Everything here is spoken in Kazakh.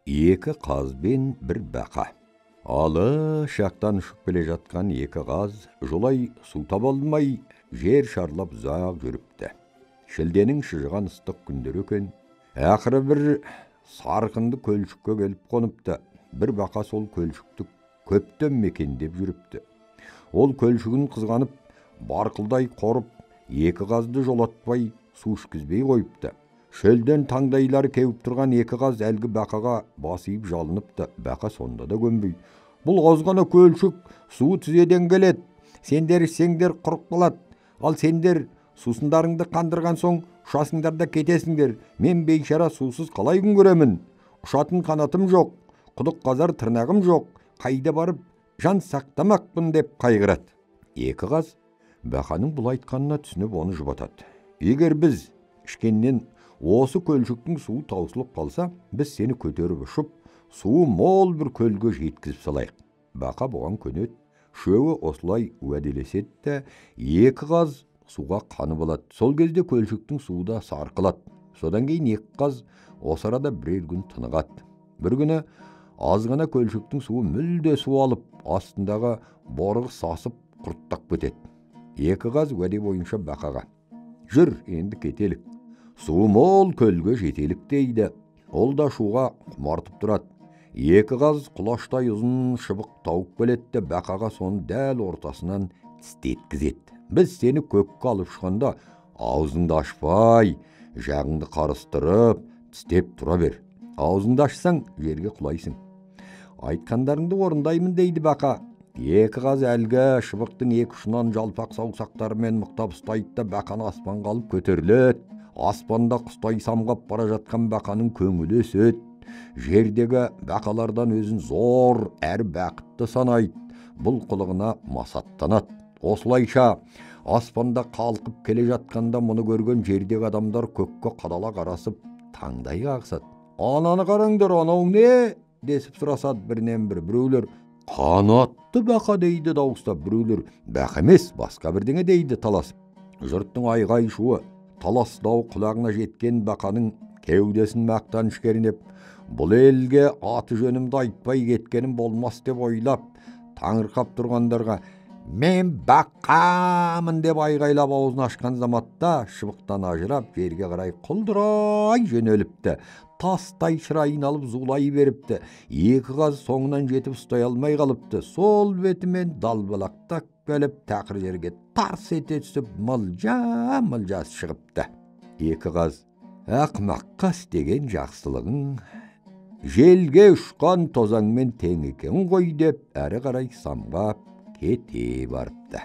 Екі қаз бен бір бақа. Алы шақтан ұшып келе жатқан екі қаз жолай су таба алмай жер шарлап ұзақ жүріпті. Шілденің шыжыған ыстық күндері екен. Ақыры бір сарқынды көлшікке келіп қоныпты. Бір бақа сол көлшікті көптен мекендеп жүріпті. Ол көлшігін қызғанып, барқылдай қорып, екі қазды жолатпай су ішкізбей қойыпты. Шөлден таңдайлары кеуіп тұрған екі қаз әлгі бақаға басып жалыныпты. Бақа сонда да көнбей: "Бұл қозғана көлшік суы тізеден келеді. Сендер ішсеңдер құрып қалады. Ал сендер сусындарыңды қандырған соң ұшасыңдар да кетесіңдер. Мен бейшара сусыз қалай күн көремін? Ұшатын қанатым жоқ, құдық қазар тырнағым жоқ. Қайда барып жан сақтамақпын?" деп қайғырады. Екі қаз бақаның бұл айтқанына түсініп оны жұбатады. "Егер біз ішкеннен осы көлшіктің суы таусылып қалса, біз сені көтеріп ұшып, суы мол бір көлге жеткізіп салайық." Бақа бұған көнеді. Үшеуі осылай уәделеседі де, екі қаз суға қанып алады. Сол кезде көлшіктің суы да сарқылады. Содан кейін екі қаз осы арада бірер күн тынығады. Бір күні азғана көлшіктің суы мүлде суалып, астындағы борығы сасып құрттап кетеді. Екі қаз уәде бойынша бақаға: "Жүр, енді кетелік. Суы мол көлге жетелік" дейді. Ол да шуға құмартып тұрады. Екі қаз құлаштай ұзын шыбық тауып келеді, бақаға соны дәл ортасынан тістеткізеді. "Біз сені көкке алып ұшқанда аузыңды ашпай, жағыңды қарыстырып, тістеп тұра бер. Аузыңды ашсаң, жерге құлайсың. Айтқандарыңды орындаймын" дейді бақа. Екі қаз әлгі шыбықтың екі ұшынан жалпақ саусақтарымен мықтап ұстайды да бақаны аспанға алып көтеріледі. Аспанда құстай самғап бара жатқан бақаның көңілі өседі. Жердегі бақалардан өзін зор әрі бақытты санайды. Бұл қылығына масаттанады. Осылайша аспанда қалқып келе жатқанда мұны көрген жердегі адамдар көкке қадала қарасып таңдай қағысады. "Ананы қараңдар, анау не?" десіп сұрасады бірінен бір. Біреулер "Қанатты бақа" дейді дауыстап, біреулер "Бақа емес, басқа бірдеңе" дейді таласып. Жұрттың айғай шуы, таластау құлағына жеткен бақаның кеудесін мақтаныш кернеп, бұл елге аты жөнімді айтпай кеткенім болмас деп ойлап, таңырқап тұрғандарға "Мен бақамын" деп айғайлап аузын ашқан заматта шыбықтан ажырап жерге қарай құлдырай жөнеліпті. Тастай шырайын алып зулай беріпті. Екі қаз соңынан жетіп ұстай алмай қалыпты. Сол бетімен далбалақтап келіп тақыр жерге тарс ете түсіп мылжа шығыпты. Екі қаз: "Ақымаққа істеген жақсылығың желге ұшқан тозаңмен тең екен ғой" деп әрі қарай самғап кете барыпты.